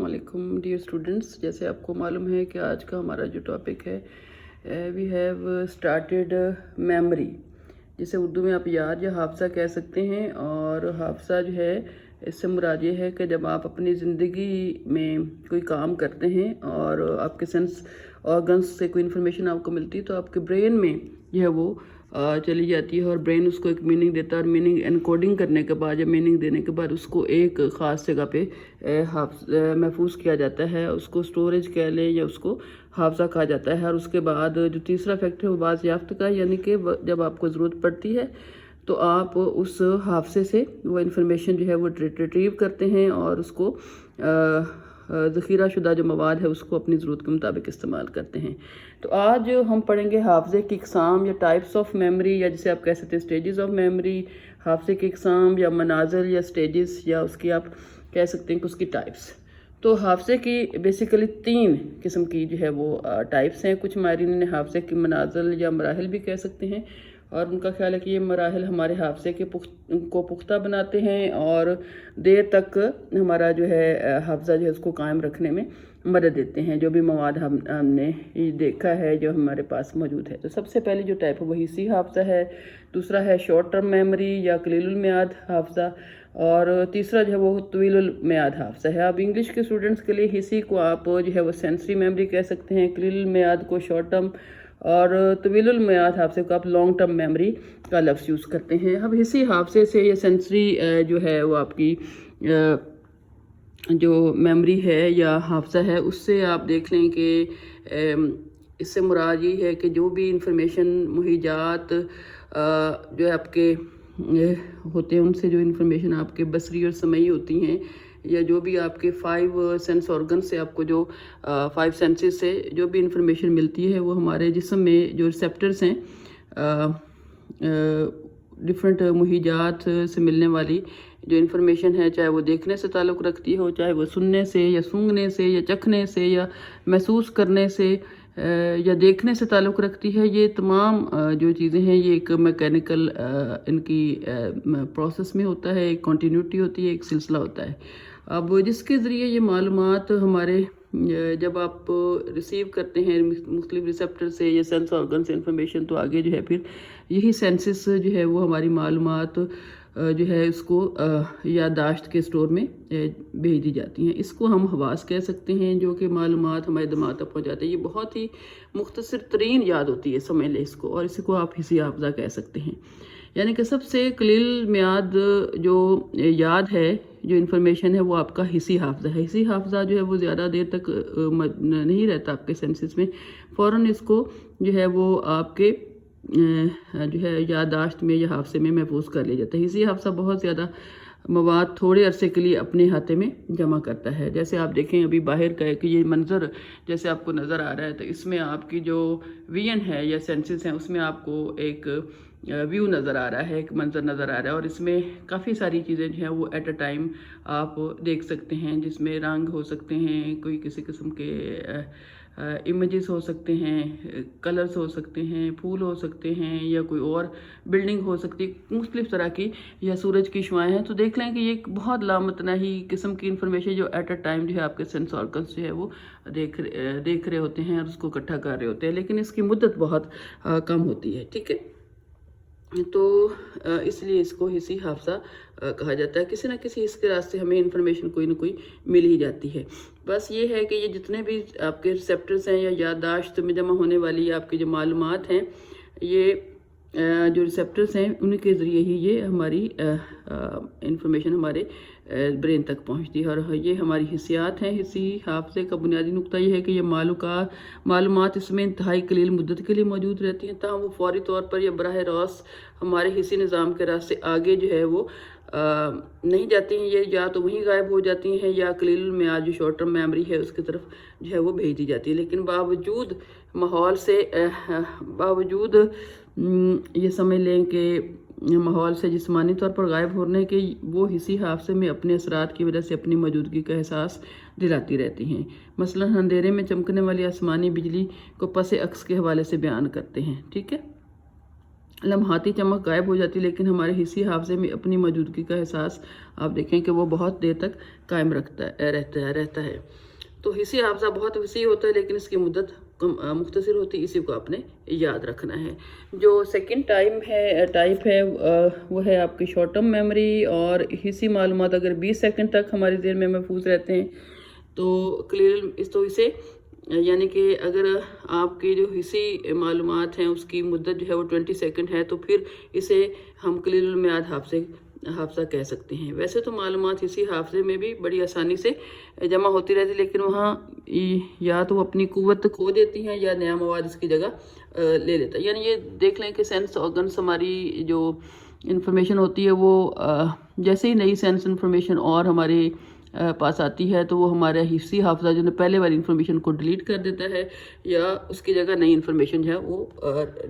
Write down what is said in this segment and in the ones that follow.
वालेकुम dear students, जैसे आपको मालूम है कि आज का हमारा जो टॉपिक है वी हैव स्टार्टेड मेमोरी, जिसे उर्दू में आप याद या हाफजा कह सकते हैं। और हाफजा जो है इससे मुराद ये है कि जब आप अपनी ज़िंदगी में कोई काम करते हैं और आपके सेंस ऑर्गन्स से कोई इन्फॉर्मेशन आपको मिलती है तो आपके ब्रेन में जो है वो चली जाती है और ब्रेन उसको एक मीनिंग देता है। और मीनिंग एनकोडिंग करने के बाद या मीनिंग देने के बाद उसको एक ख़ास जगह पे महफूज किया जाता है, उसको स्टोरेज कह लें या उसको हाफजा कहा जाता है। और उसके बाद जो तीसरा फैक्टर है वो बाज़याफ्त का, यानी कि जब आपको ज़रूरत पड़ती है तो आप उस हाफजे से वो इन्फॉर्मेशन जो है वो रिट्रीव करते हैं और उसको ज़ख़ीरा शुदा जो मवाद है उसको अपनी ज़रूरत के मुताबिक इस्तेमाल करते हैं। तो आज हम पढ़ेंगे हाफजे की इकसाम या टाइप्स ऑफ मेमोरी, या जिसे आप कह सकते हैं स्टेजेस ऑफ मेमोरी, हाफजे की इकसाम या मनाजिल या स्टेजेस, या उसकी आप कह सकते हैं कि उसकी टाइप्स। तो हाफजे की बेसिकली 3 किस्म की जो है वो टाइप्स हैं। कुछ माहिरीन ने हाफजे की मनाजिल या मराहिल भी कह सकते हैं, और उनका ख्याल है कि ये मराहिल हमारे हाफजे के को पुख्ता बनाते हैं और देर तक हमारा जो है हाफजा जो है उसको कायम रखने में मदद देते हैं, जो भी मवाद हमने देखा है जो हमारे पास मौजूद है। तो सबसे पहले जो टाइप है वो हिस्सी हाफजा है, दूसरा है शॉर्ट टर्म मेमोरी या कलीलुल मियाद हाफजा, और तीसरा जो है वो तवीलुल मियाद हाफजा है। अब इंग्लिश के स्टूडेंट्स के लिए हिस्सी को आप जो है वो सेंसरी मेमोरी कह सकते हैं, कलीलुल मियाद को शॉर्ट टर्म, और तवीलुल मियाद हाफजे को आप लॉन्ग टर्म मेमोरी का लफ्ज़ यूज़ करते हैं। अब हिस्सी हाफजे से या सेंसरी जो है वो आपकी जो मेमोरी है या हाफजा है उससे आप देख लें कि इससे मुराद ये है कि जो भी इंफॉर्मेशन मुहिजात जो है आपके होते हैं उनसे जो इंफॉर्मेशन आपके बसरी और समई होती हैं, या जो भी आपके 5 सेंस ऑर्गन से आपको जो 5 सेंसेस से जो भी इंफॉर्मेशन मिलती है वो हमारे जिस्म में जो रिसेप्टर्स हैं डिफरेंट मुहिजात से मिलने वाली जो इन्फॉर्मेशन है, चाहे वो देखने से ताल्लुक़ रखती हो, चाहे वो सुनने से या सूंघने से या चखने से या महसूस करने से या देखने से ताल्लुक़ रखती है, ये तमाम जो चीज़ें हैं ये एक मैकेनिकल इनकी प्रोसेस में होता है, एक कंटिन्यूटी होती है, एक सिलसिला होता है। अब जिसके ज़रिए ये मालूमात हमारे जब आप रिसीव करते हैं मुख्तलिफ रिसेप्टर से या सेंस ऑर्गन से इंफॉर्मेशन, तो आगे जो है फिर यही सेंसेस जो है वो हमारी मालूमात जो है उसको याददाश्त के स्टोर में भेज दी जाती हैं। इसको हम हवास कह सकते हैं, जो कि मालूमात हमारे दिमाग तक पहुँचाते हैं। ये बहुत ही मुख्तसर तरीन याद होती है, समझ लें इसको, और इसको आप हिस्सी हाफजा कह सकते हैं। यानी कि सबसे कलील मियाद जो याद है, जो इन्फॉर्मेशन है वो आपका हिस्सी हाफजा है। हिस्सी हाफजा जो है वो ज़्यादा देर तक नहीं रहता आपके सेंसेस में, फ़ौरन इसको जो है वो आपके जो है याददाश्त में या हाफजे में महफूज कर लिया जाता है। हिस्सी हाफजा बहुत ज़्यादा मवाद थोड़े अरसे के लिए अपने हाथे में जमा करता है। जैसे आप देखें अभी बाहर का है कि ये मंज़र जैसे आपको नज़र आ रहा है, तो इसमें आपकी जो विजन है या सेंसेस हैं उसमें आपको एक व्यू नज़र आ रहा है, एक मंज़र नज़र आ रहा है, और इसमें काफ़ी सारी चीज़ें जो हैं वो एट अ टाइम आप देख सकते हैं, जिसमें रंग हो सकते हैं, कोई किसी किस्म के इमेजेस हो सकते हैं, कलर्स हो सकते हैं, फूल हो सकते हैं, या कोई और बिल्डिंग हो सकती है मुख्तलिफ़ तरह की, या सूरज की शुआएँ हैं। तो देख लें कि ये एक बहुत लामतनाही किस्म की इन्फॉर्मेशन जो एट अ टाइम जो है आपके सेंस ऑर्गन्स जो है वो देख रहे होते हैं और उसको इकट्ठा कर रहे होते हैं, लेकिन इसकी मुद्दत बहुत कम होती है। ठीक है, तो इसलिए इसको हिस्सी हाफजा कहा जाता है। किसी न किसी इसके रास्ते हमें इंफॉर्मेशन कोई ना कोई मिल ही जाती है। बस ये है कि ये जितने भी आपके रिसेप्टर्स हैं या याददाश्त में जमा होने वाली आपकी जो मालूमात हैं, ये जो रिसेप्टर्स हैं उनके ज़रिए ही ये हमारी इंफॉर्मेशन हमारे ब्रेन तक पहुंचती है, और ये हमारी हिस्सियात हैं। हिस्सी हाफजे का बुनियादी नुक्ता ये है कि ये मालूमात इसमें इंतहाई कलील मुद्दत के लिए मौजूद रहती हैं, ताहम वो फौरी तौर पर या बराह रास्त हमारे हिस्सी निज़ाम के रास्ते आगे जो है वो नहीं जाती हैं। ये या तो वहीं गायब हो जाती हैं या कलील में आज जो शॉर्ट टर्म मेमोरी है उसकी तरफ जो है वो भेज दी जाती है। लेकिन बावजूद माहौल से बावजूद ये समझ लें कि माहौल से जिस्मानी तौर पर गायब होने के, वो हिस्सी हाफजे में अपने असरात की वजह से अपनी मौजूदगी का एहसास दिलाती रहती हैं। मसलन अंधेरे में चमकने वाली आसमानी बिजली को पस अक्स के हवाले से बयान करते हैं। ठीक है, लम्हाती चमक गायब हो जाती है, लेकिन हमारे हिस्सी हाफजे में अपनी मौजूदगी का एहसास आप देखें कि वो बहुत देर तक कायम रहता है। तो हिस्सी हाफजा बहुत वसी होता है, लेकिन इसकी मुद्दत मुख्तसर होती है, इसी को आपने याद रखना है। जो सेकंड टाइप है वो है आपकी शॉर्ट टर्म मेमोरी। और हिस्सी मालूमात अगर 20 सेकंड तक हमारे ज़हन में महफूज रहते हैं तो इसे यानी कि अगर आपकी जो हिस्सी मालूमात हैं उसकी मुद्दत जो है वो 20 सेकंड है, तो फिर इसे हम कलीलुल मियाद हाफजा कह सकते हैं। वैसे तो मालूमात हिस्सी हाफजे में भी बड़ी आसानी से जमा होती रहती है, लेकिन वहाँ या तो वो अपनी कुव्वत खो देती हैं या नया मवाद इसकी जगह ले लेता है। यानी ये देख लें कि सेंस ऑर्गन्स हमारी जो इंफॉर्मेशन होती है वो जैसे ही नई सेंस इंफॉर्मेशन और हमारे पास आती है तो वो हमारा हिस्सी हाफजा जो है पहले वाली इन्फॉर्मेशन को डिलीट कर देता है, या उसकी जगह नई इन्फॉर्मेशन जो है वो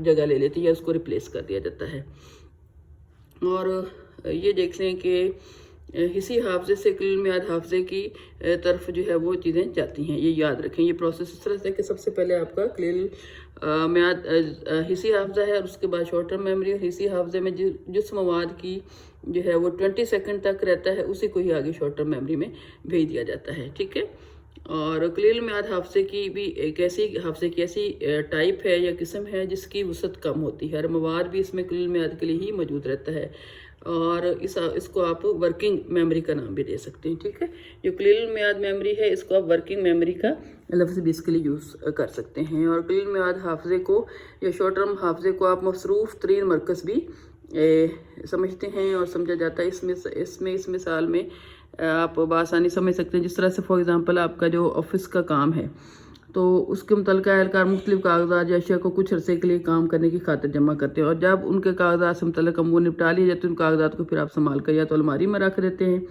जगह ले लेती है या उसको रिप्लेस कर दिया जाता है। और ये देख लें कि हिस्सी हाफजे से कलीलुल मियाद हाफजे की तरफ जो है वो चीज़ें जाती हैं। ये याद रखें, ये प्रोसेस इस तरह से कि सबसे पहले आपका कलीलुल मियाद हिस्सी हाफजा है, और उसके बाद शॉर्ट टर्म मेमोरी। और हिस्सी हाफजे में जिस मवाद की जो है वो 20 सेकंड तक रहता है उसी को ही आगे शॉर्ट टर्म मेमोरी में भेज दिया जाता है, ठीक है। और कलीलुल मियाद हाफजे की भी एक ऐसी टाइप है या किस्म है जिसकी वसअत कम होती है, हर मवाद भी इसमें कलीलुल मियाद के लिए ही मौजूद रहता है, और इसको आप वर्किंग मेमोरी का नाम भी दे सकते हैं, ठीक है। जो कलीलुल मियाद मेमोरी है इसको आप वर्किंग मेमोरी का लफ्ज़ भी इसके लिए यूज़ कर सकते हैं। और कलीलुल मियाद हाफजे को या शॉर्ट टर्म हाफजे को आप मसरूफ़ तरीन मरकज़ भी समझते हैं और समझा जाता है। इस मिसाल में आप बआसानी समझ सकते हैं, जिस तरह से फॉर एग्ज़ाम्पल आपका जो ऑफिस का काम है तो उसके मुतल्लिका एहलकार मुख्तलिफ कागजात या अशिया को कुछ अरसे के लिए काम करने की खातिर जमा करते हैं, और जब उनके कागजात से मुतल्लिका वो निपटा लिए जाते हैं उन कागजात को फिर आप संभाल कर या तो अलमारी में रख देते हैं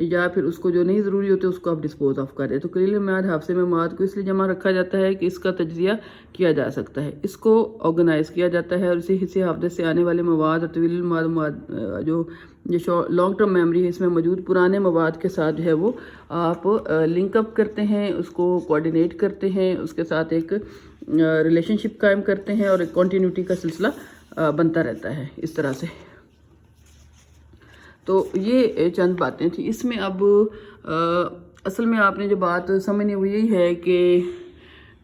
या फिर उसको जो नहीं ज़रूरी होते उसको आप डिस्पोज ऑफ कर दें। तो कलीलुल मियाद हाफजे में मवाद को इसलिए जमा रखा जाता है कि इसका तज्जिया किया जा सकता है, इसको ऑर्गेनाइज किया जाता है, और इसी हिस्से हाफजे से आने वाले मवाद और तवील मवाद जो लॉन्ग टर्म मेमोरी है इसमें मौजूद पुराने मवाद के साथ जो है वो आप लिंक अप करते हैं, उसको कोऑर्डिनेट करते हैं, उसके साथ एक रिलेशनशिप कायम करते हैं और एक कॉन्टीन्यूटी का सिलसिला बनता रहता है इस तरह से। तो ये चंद बातें थी इसमें। अब असल में आपने जो बात समझनी वो यही है कि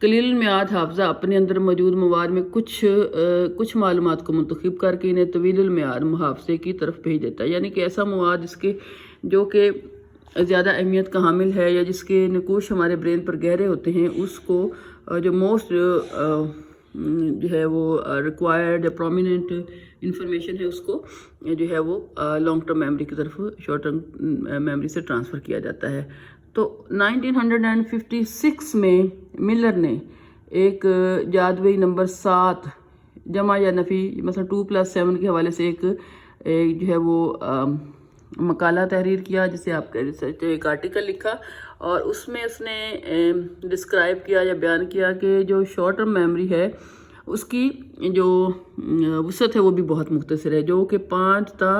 कलीलुल मियाद हाफजा अपने अंदर मौजूद मवाद में कुछ मालूमात को मुंतखब करके इन्हें तवीलुल मियाद हाफजे की तरफ भेज देता है, यानी कि ऐसा मवाद जो कि ज़्यादा अहमियत का हामिल है या जिसके नकूश हमारे ब्रेन पर गहरे होते हैं उसको जो मोस्ट जो है वो रिक्वायर्ड या प्रोमिनेंट इंफॉर्मेशन है उसको जो है वो लॉन्ग टर्म मेमोरी की तरफ शॉर्ट टर्म मेमोरी से ट्रांसफ़र किया जाता है। तो 1956 में मिलर ने एक जादवी नंबर 7 जमा या नफ़ी मतलब 2+7 के हवाले से एक जो है वो मकाला तहरीर किया, जिसे आप रिसर्च एक आर्टिकल लिखा, और उसमें उसने डिस्क्राइब किया या बयान किया कि जो शॉर्ट टर्म मेमोरी है उसकी जो वसअत है वो भी बहुत मुख्तसर है, जो कि 5 ta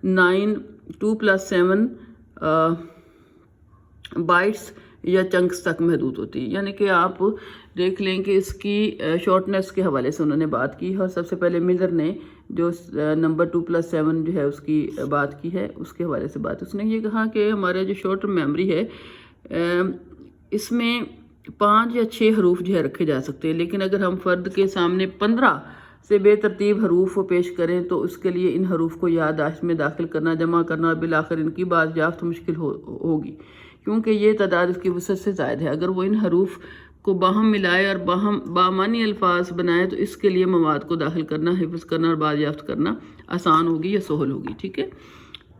9 2+7 बाइट्स या चंक्स तक महदूद होती है। यानी कि आप देख लें कि इसकी शॉर्टनेस के हवाले से उन्होंने बात की है, और सबसे पहले मिलर ने जो नंबर 2+7 जो है उसकी बात की है उसके हवाले से बात उसने ये कहा कि हमारे जो शॉर्ट टर्म मेमोरी है इसमें 5 या 6 हरूफ जो है रखे जा सकते हैं, लेकिन अगर हम फ़र्द के सामने 15 से बेतरतीब हरूफ पेश करें तो उसके लिए इन हरूफ को याददाश्त में दाखिल करना, जमा करना और बिलाखिर इनकी बाज़याफ्त मुश्किल होगी, क्योंकि ये तादाद उसकी वसअत से ज़ायद है। अगर वो इन हरूफ को बाहम मिलाए और बामानी अल्फाज बनाए तो इसके लिए मवाद को दाखिल करना, हिफ्ज़ करना और बाज़याफ्त करना आसान होगी या सहल होगी, ठीक है।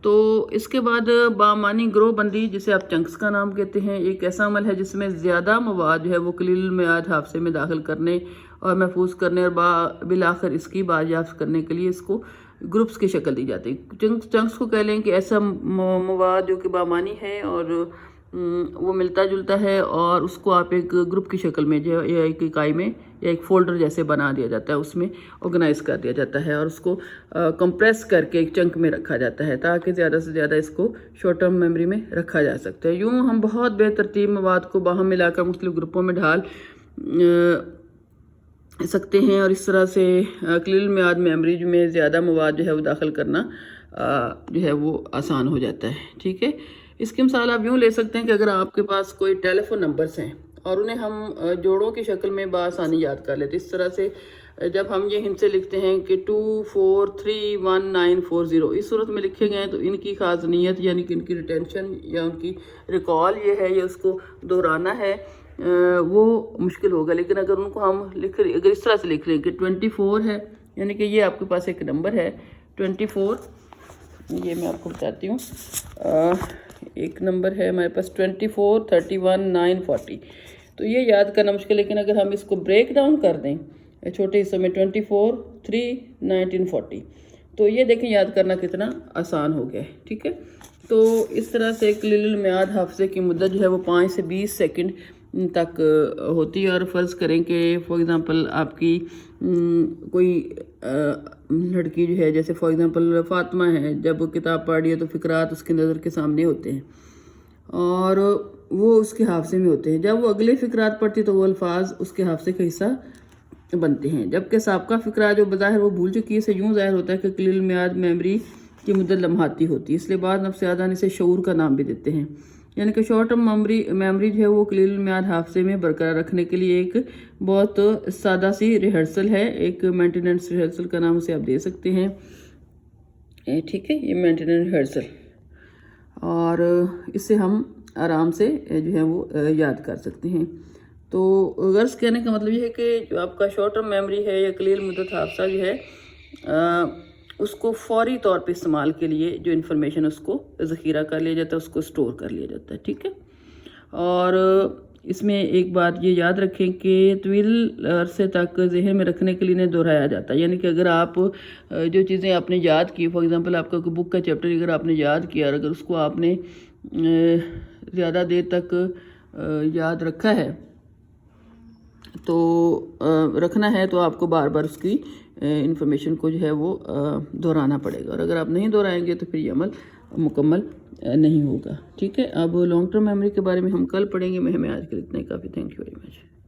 तो इसके बाद बामानी ग्रोह बंदी, जिसे आप चंक्स का नाम कहते हैं, एक ऐसा अमल है जिसमें ज़्यादा मवाद जो है वो कलीलुल मियाद हाफजे में दाखिल करने और महफूज करने और बिलाखिर इसकी बाज़याफ्त करने के लिए इसको ग्रुप्स की शक्ल दी जाती है। चंक्स को कह लें कि ऐसा मवाद जो कि बामानी है और वो मिलता जुलता है, और उसको आप एक ग्रुप की शक्ल में जो या एक इकाई में या एक फोल्डर जैसे बना दिया जाता है, उसमें ऑर्गेनाइज कर दिया जाता है और उसको कंप्रेस करके एक चंक में रखा जाता है ताकि ज़्यादा से ज़्यादा इसको शॉर्ट टर्म मेमोरी में रखा जा सकता है। यूँ हम बहुत बेतरतीब मवाद को बाहम मिलाकर मुख्तलिफ ग्रुपों में ढाल سکتے ہیں، اور اس طرح سے قلیل المیعاد میموری میں زیادہ مواد جو ہے وہ داخل کرنا جو ہے وہ آسان ہو جاتا ہے. ٹھیک ہے، اس کی مثال آپ یوں لے سکتے ہیں کہ اگر آپ کے پاس کوئی ٹیلی فون نمبرز ہیں اور انہیں ہم جوڑوں کی شکل میں بآسانی یاد کر لیتے. اس طرح سے جب ہم یہ ہند سے لکھتے ہیں کہ 24314940 اس صورت میں لکھے گئے ہیں، تو ان کی خاص نیت یعنی کہ ان کی ریٹینشن یا ان کی ریکال یہ ہے یا اس کو دہرانا ہے وہ مشکل ہوگا. لیکن اگر ان کو ہم اگر اس طرح سے لکھ لیں کہ 24 ہے، یعنی کہ یہ آپ کے پاس ایک نمبر ہے 24، یہ میں آپ کو بتاتی ہوں، ایک نمبر ہے ہمارے پاس 24314940. تو یہ یاد کرنا مشکل، لیکن اگر ہم اس کو بریک ڈاؤن کر دیں چھوٹے حصوں میں 24 3 1940، تو یہ دیکھیں یاد کرنا کتنا آسان ہو گیا ہے. ٹھیک ہے، تو اس طرح سے قلیل المیعاد حافظے کی مدت جو ہے وہ 5 سے 20 سیکنڈ تک ہوتی ہے. اور فرض کریں کہ فار ایگزامپل آپ کی کوئی لڑکی جو ہے، جیسے فار ایگزامپل فاطمہ ہے، جب کتاب پڑھ رہی ہے تو فقرات اس کی نظر کے سامنے ہوتے ہیں اور وہ اس کے حافظے میں ہوتے ہیں. جب وہ اگلے فقرات پڑھتی تو وہ الفاظ اس کے حافظے کا حصہ بنتے ہیں، جبکہ سابقہ فقرات جو بظاہر وہ بھول چکی ہے، اسے یوں ظاہر ہوتا ہے کہ قلیل المیعاد میموری کی مدت لمحاتی ہوتی ہے. اس لیے بعض نفسیادان اسے شعور کا نام بھی دیتے ہیں، یعنی کہ شارٹ ٹرم میموری جو ہے وہ قلیل المیعاد حافظے میں برقرار رکھنے کے لیے ایک بہت سادہ سی ریہرسل ہے. ایک مینٹیننس ریہرسل کا نام اسے آپ دے سکتے ہیں. ٹھیک ہے، یہ مینٹیننس ریہرسل، اور اس سے ہم آرام سے جو ہے وہ یاد کر سکتے ہیں. تو غرض کہنے کا مطلب یہ ہے کہ جو آپ کا شارٹ ٹرم میموری ہے یا قلیل مدت حافظہ جو ہے اس کو فوری طور پہ استعمال کے لیے جو انفارمیشن اس کو ذخیرہ کر لیا جاتا ہے، اس کو سٹور کر لیا جاتا ہے. ٹھیک ہے، اور اس میں ایک بات یہ یاد رکھیں کہ طویل عرصے تک ذہن میں رکھنے کے لیے انہیں دہرایا جاتا ہے. یعنی کہ اگر آپ جو چیزیں آپ نے یاد کی، فار ایگزامپل آپ کا کوئی بک کا چیپٹر اگر آپ نے یاد کیا اور اگر اس کو آپ نے زیادہ دیر تک یاد رکھا ہے تو رکھنا ہے تو آپ کو بار بار اس کی انفارمیشن کو جو ہے وہ دہرانا پڑے گا، اور اگر آپ نہیں دہرائیں گے تو پھر یہ عمل مکمل نہیں ہوگا. ٹھیک ہے، اب لانگ ٹرم میموری کے بارے میں ہم کل پڑھیں گے. ہمیں آج کے لیے اتنا ہی کافی. Thank you very much.